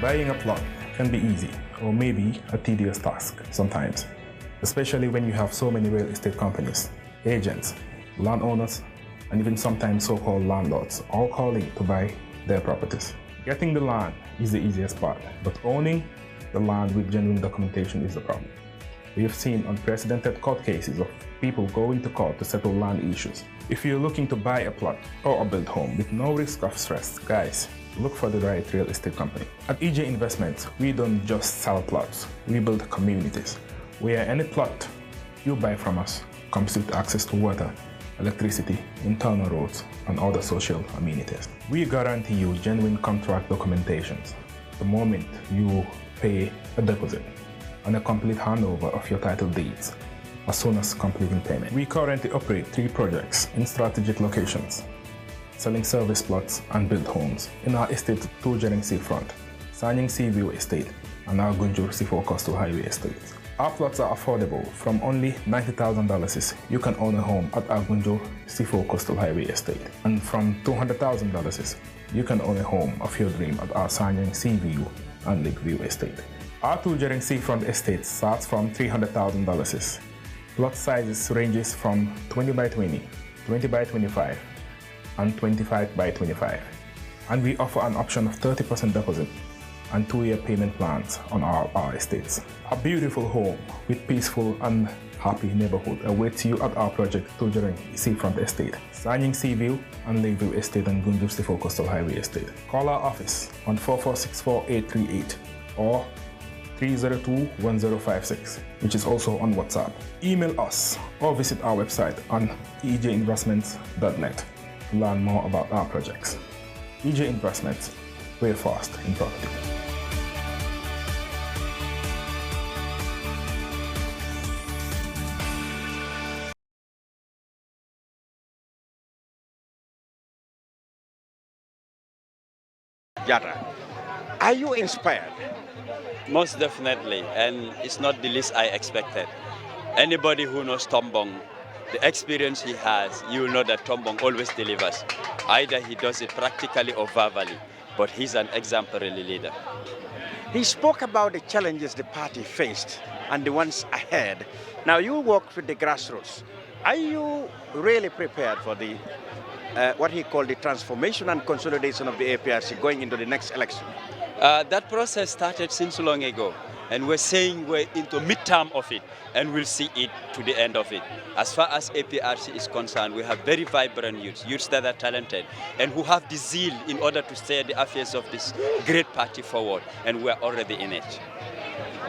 Buying a plot can be easy or maybe a tedious task sometimes, especially when you have so many real estate companies, agents, landowners, and even sometimes so-called landlords all calling to buy their properties. Getting the land is the easiest part, but owning the land with genuine documentation is the problem. We have seen unprecedented court cases of people going to court to settle land issues. If you're looking to buy a plot or a build home with no risk of stress, guys, look for the right real estate company. At EJ Investments, we don't just sell plots, we build communities, where any plot you buy from us comes with access to water, electricity, internal roads, and other social amenities. We guarantee you genuine contract documentations the moment you pay a deposit and a complete handover of your title deeds as soon as completing payment. We currently operate 3 projects in strategic locations, selling service plots and build homes in our estate 2 Jering Seafront, Sanyang Seaview Estate, and our Gunjur C4 Coastal Highway Estate. Our plots are affordable. From only $90,000, you can own a home at our Gunjur C4 Coastal Highway Estate. And from $200,000, you can own a home of your dream at our Sanyang Seaview and Lakeview Estate. Our 2 Jering Seafront Estate starts from $300,000. Plot sizes ranges from 20 by 20, 20 by 25, and 25 by 25. And we offer an option of 30% deposit and 2-year payment plans on our estates. A beautiful home with peaceful and happy neighborhood awaits you at our project 2 Jering Seafront Estate, Sanyang Seaview and Lakeview Estate and Gunjur C4 Coastal Highway Estate. Call our office on 4464-838 or 302-1056, which is also on WhatsApp. Email us or visit our website on ejinvestments.net to learn more about our projects. EJ Investments, we're fast in property. Yatra, are you inspired? Most definitely, and it's not the least I expected. Anybody who knows Tombong, the experience he has, you will know that Tombong always delivers. Either he does it practically or verbally, but he's an exemplary leader. He spoke about the challenges the party faced and the ones ahead. Now you work with the grassroots. Are you really prepared for the what he called the transformation and consolidation of the APRC going into the next election? That process started since long ago, and we're saying we're into midterm of it, and we'll see it to the end of it. As far as APRC is concerned, we have very vibrant youths that are talented, and who have the zeal in order to steer the affairs of this great party forward, and we're already in it.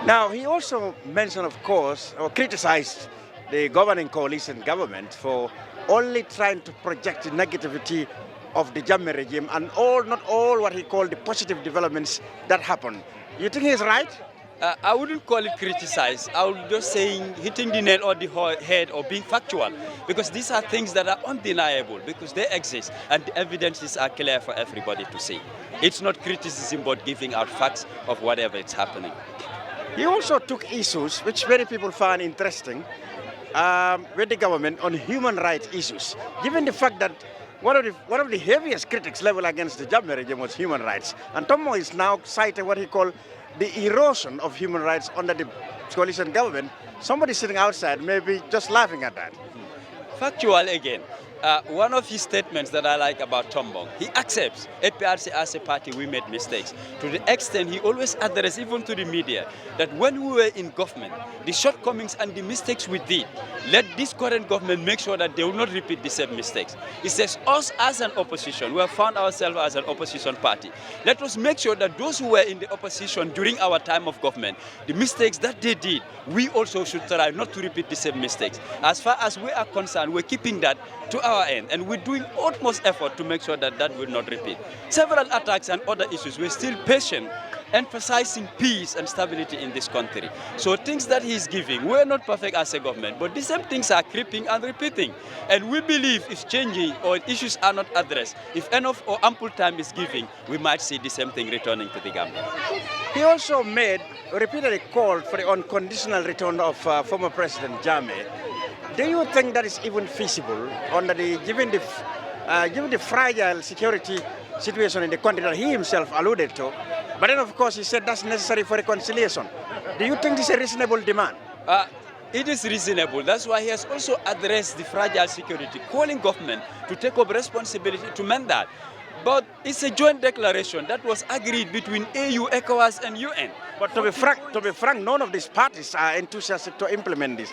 Now, he also mentioned, of course, or criticized the governing coalition government for only trying to project the negativity of the Jammeh regime and not all what he called the positive developments that happened. You think he's right? I wouldn't call it criticize. I would just say hitting the nail on the head or being factual, because these are things that are undeniable, because they exist and the evidences are clear for everybody to see. It's not criticism but giving out facts of whatever is happening. He also took issues which many people found interesting with the government on human rights issues, given the fact that one of the heaviest critics leveled against the Jammeh regime was human rights. And Tomo is now citing what he called the erosion of human rights under the coalition government. Somebody sitting outside may be just laughing at that. Factual again. One of his statements that I like about Tombong, he accepts APRC as a party we made mistakes. To the extent he always addressed, even to the media, that when we were in government, the shortcomings and the mistakes we did, let this current government make sure that they will not repeat the same mistakes. He says, us as an opposition, we have found ourselves as an opposition party. Let us make sure that those who were in the opposition during our time of government, the mistakes that they did, we also should try not to repeat the same mistakes. As far as we are concerned, we're keeping that to our end, and we're doing utmost effort to make sure that that will not repeat. Several attacks and other issues, we're still patient, emphasizing peace and stability in this country. So things that he's giving, we're not perfect as a government, but the same things are creeping and repeating. And we believe if changing or issues are not addressed, if enough or ample time is given, we might see the same thing returning to the Gambia. He also repeatedly called for the unconditional return of former President Jammeh. Do you think that is even feasible given the fragile security situation in the country that he himself alluded to. But then, of course, he said that's necessary for reconciliation. Do you think this is a reasonable demand? It is reasonable. That's why he has also addressed the fragile security, calling government to take up responsibility to mend that. But it's a joint declaration that was agreed between AU, ECOWAS, and UN. But to be frank, none of these parties are enthusiastic to implement this.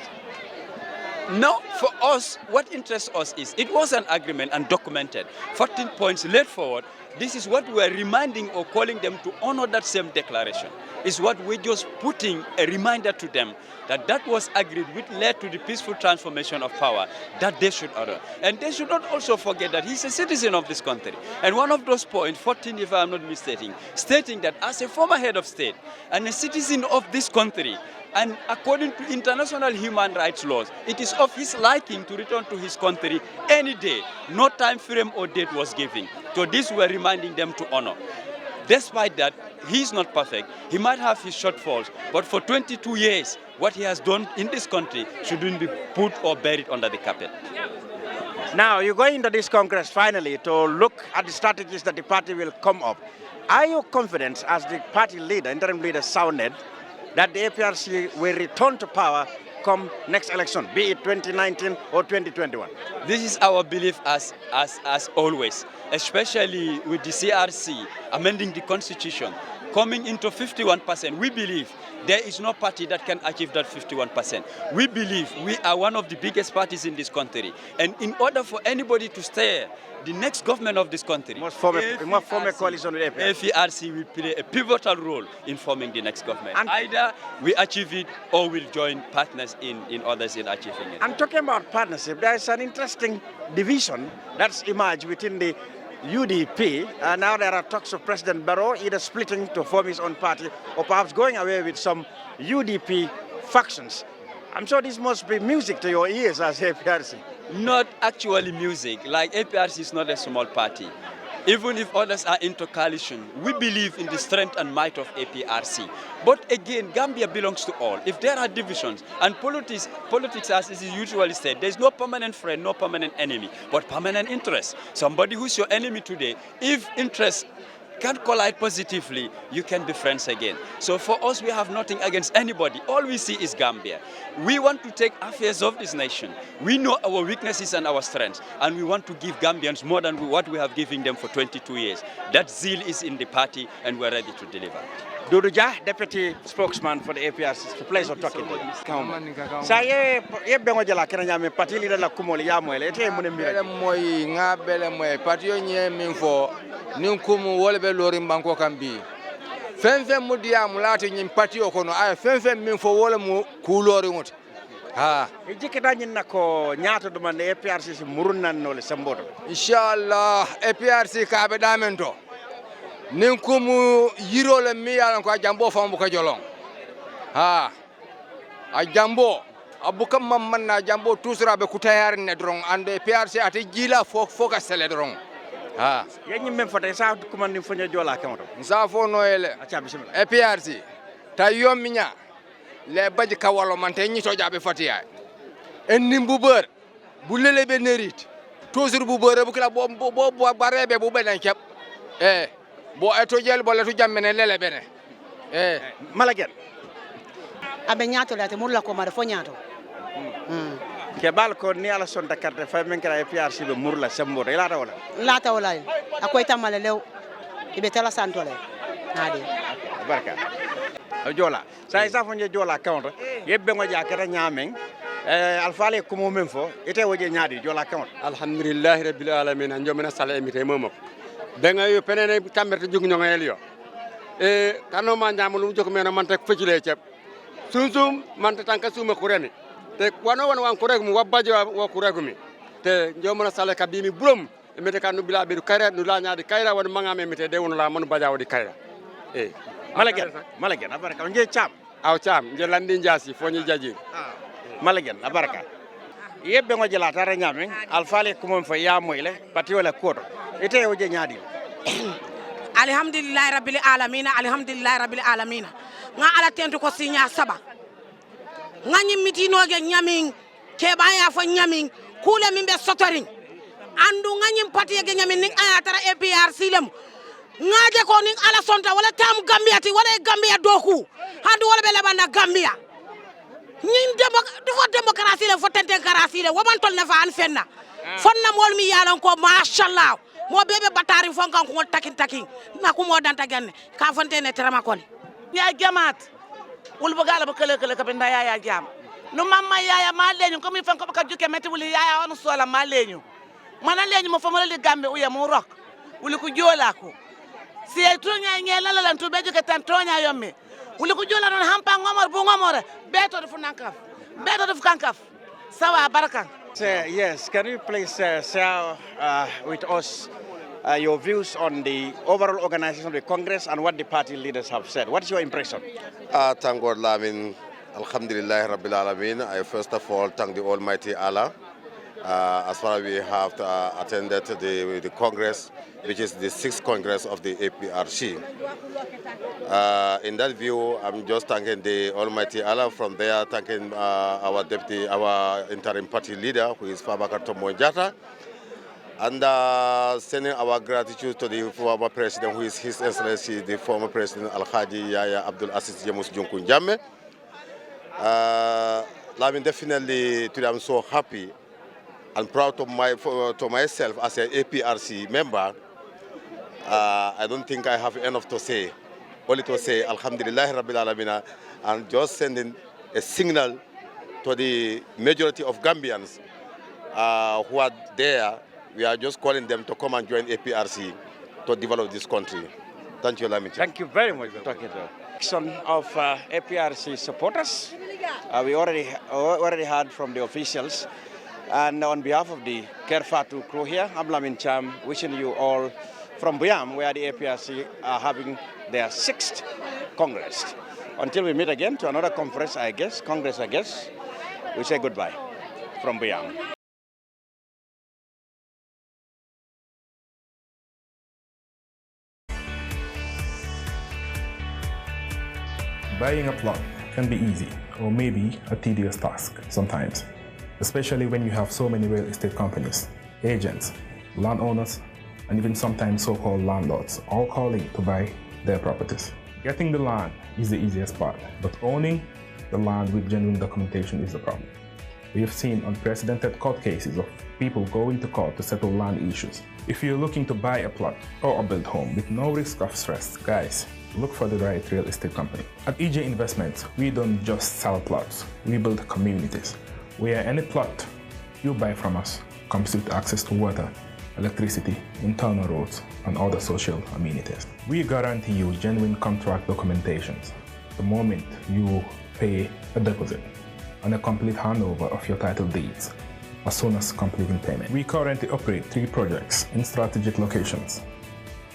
No, for us, what interests us is it was an agreement and documented. 14 points laid forward. This is what we're reminding or calling them to honor that same declaration. It's what we're just putting a reminder to them that was agreed, which led to the peaceful transformation of power, that they should honor. And they should not also forget that he's a citizen of this country. And one of those points, 14 if I'm not mistaken, stating that as a former head of state and a citizen of this country, and according to international human rights laws, it is of his liking to return to his country any day. No time frame or date was given. So this we're reminding them to honor. Despite that, he's not perfect. He might have his shortfalls, but for 22 years, what he has done in this country shouldn't be put or buried under the carpet. Now, you're going into this Congress finally to look at the strategies that the party will come up. Are you confident, as the party leader, interim leader sounded, that the APRC will return to power come next election, be it 2019 or 2021? This is our belief as always, especially with the CRC amending the constitution, coming into 51%. We believe there is no party that can achieve that 51%. We believe we are one of the biggest parties in this country. And in order for anybody to steer the next government of this country, must form a coalition with APRC. APRC will play a pivotal role in forming the next government. And either we achieve it or we'll join partners in others in achieving it. I'm talking about partnership. There is an interesting division that's emerged within the UDP. Now there are talks of President Barrow either splitting to form his own party or perhaps going away with some UDP factions. I'm sure this must be music to your ears as APRC. Not actually music. Like APRC is not a small party. Even if others are into coalition, we believe in the strength and might of APRC. But again, Gambia belongs to all. If there are divisions, and politics as is usually said, there's no permanent friend, no permanent enemy, but permanent interest. Somebody who's your enemy today, if interests can collide positively, you can be friends again. So for us, we have nothing against anybody. All we see is Gambia. We want to take affairs of this nation. We know our weaknesses and our strengths, and we want to give Gambians more than what we have given them for 22 years. That zeal is in the party, and we're ready to deliver. Doudou Jah, Deputy Spokesman for the APRC. It's a pleasure talking to you. Saya bengo jala kena nyame parti leader la kumoli ya mwele. Ete mune mbira. Bele moyi nga bele moyi parti yo nye minfo ninkumu wole be lori mbanko kambi. Fenfe mudia mulati nyim parti yo kono ay fenfe minfo wole mu kulori ngut. Ha. Ejikita nyina ko nyaato do man APRC si murunnan no le samboto. Inshallah APRC ka be damento. Ninkumu yiro le mi yalan ko jambo fambu ko jolong. Ha. A jambo abukam mamman na jambo tusra be kutayar ne drong ande PRC ate jila foka sele drong. Ha. Yenyi mem fata sa kumandi fonyo jola kamoto. Sa fo noele. Acha bismillah. E PRC ta yominya le baji kawalo man te nyito jabe fatiya. En nimbu beur bu lele be nerit. Toujours bu beure bu kala bo barebe bu benen kep. Bo eto jel bo leto jammene lele bene. Malagen. Abe nyato la te mulla ko mare fo nyato. Ke bal ko ni ala son Dakar te fay men kala APRC be murla sembo ila ta wala. La ta wala. Akoy tamale lew. Ibe tala santole. Nadi. Barka. Jola. Sa isa fonje jola counter. Yebbe ngo jakata nyamen. Alfale ko mo memfo ite woje nyaadi jola counter. Alhamdulillah rabbil alamin anjomena sala emite momok. Benga yo penene kamerte jug ñongel yo. Kano ma ñamulu jog mena man tek fecile ciep. Sunsum man tanka suma kureni. Te wano wan kuregu mu wabbajo wa kuregu mi. Te njomana sala kabimi bulum emete kanu bila be kayra nu la nyaadi kayra won mangame emete de won la mon bajaw di kayra. Malagen abaraka nje cham. aw cham je landi njasi foni jaji malagen abaraka yebbe ngo jela tara nyame alfale ko fa ya moyle pati wala koto ite o je nyaadi alhamdulillah rabbil alamin nga ala tentu ko sinya saba nga nyimiti noge nyamin ke baya fo nyamin kule min be sotoring andu nganyim pati ge nyami ning ayatara APRC lem ngaje ko ning ala sonta wala tam Gambia ti wala Gambia doku handu wala be lebana Gambia nin démocratie le fo tente démocratie le woman tol ne fa an fenna fonna mol mi yalan ko mashallah mo bebe batari fonkan ko takin na ko mo danta ganne ka fonte ne terama kon ya jamat wul bagala ba kele ka benda ya jam no mamma yaya ma leñu ko mi fanko ka juke metti wuli yaya on sola ma leñu mana leñu mo famala le gambe uya mo rok wuli ko jola ko si ay tonya ngela la to be juke tan tonya yomme wuli ko jola non hampa ngomor bu ngomore beto def nankaf beto def kankaf sawa baraka. Yes, can you please share with us your views on the overall organization of the Congress and what the party leaders have said? What is your impression? Thank God, Lamin. Alhamdulillah, Rabbil Alamin. I first of all thank the Almighty Allah. As far as we have attended the Congress, which is the 6th Congress of the APRC. In that view, I'm just thanking the Almighty Allah. From there, thanking our interim party leader, who is Fabakar Tombonjata, and sending our gratitude to the former president, who is His Excellency, the former president Al-Haji Yaya Abdul Aziz Jamus Junkun Jammeh. I mean, definitely, today I'm so happy and proud to myself as an APRC member. I don't think I have enough to say. Only to say Alhamdulillah Rabbil Alamina and just sending a signal to the majority of Gambians who are there. We are just calling them to come and join APRC to develop this country. Thank you, Lamin. Thank you very much for talking to us. Action of APRC supporters. We already heard from the officials. And on behalf of the Kerr Fatou crew here, I'm Lamin Cham, wishing you all from Buyam, where the APRC are having their 6th Congress. Until we meet again to another conference, Congress, we say goodbye from Buyam. Buying a plot can be easy, or maybe a tedious task sometimes, especially when you have so many real estate companies, agents, landowners, and even sometimes so-called landlords all calling to buy their properties. Getting the land is the easiest part, but owning the land with genuine documentation is the problem. We have seen unprecedented court cases of people going to court to settle land issues. If you're looking to buy a plot or a build home with no risk of stress, guys, look for the right real estate company. At EJ Investments, we don't just sell plots, we build communities, where any plot you buy from us comes with access to water, electricity, internal roads, and other social amenities. We guarantee you genuine contract documentations the moment you pay a deposit and a complete handover of your title deeds as soon as completing payment. We currently operate 3 projects in strategic locations,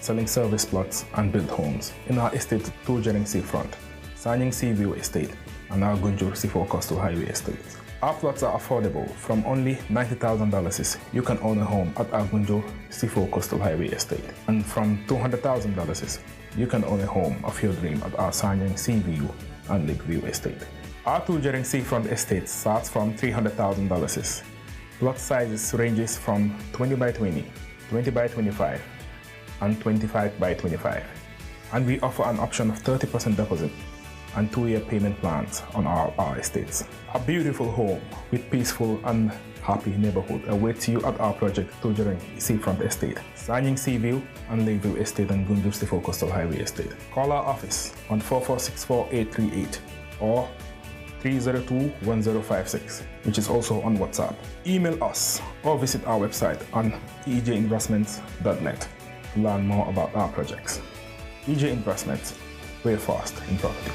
selling service plots and build homes in our estate 2 Jering Seafront, Sanyang Seaview Estate, and our Gunjur C4 Coastal Highway Estate. Our plots are affordable. From only $90,000, you can own a home at our Gunjur C4 Coastal Highway Estate. And from $200,000, you can own a home of your dream at our Sanyang Seaview and Lakeview Estate. Our 2 Jering Seafront Estate starts from $300,000. Plot sizes ranges from 20 by 20, 20 by 25, and 25 by 25. And we offer an option of 30% deposit and 2-year payment plans on our estates. A beautiful home with peaceful and happy neighborhood awaits you at our project 2 Jering Seafront Estate, Sanyang Seaview and Lakeview Estate and Gunjur C4 Coastal Highway Estate. Call our office on 4464-838 or 302-1056, which is also on WhatsApp. Email us or visit our website on ejinvestments.net to learn more about our projects. EJ Investments, we're fast in property.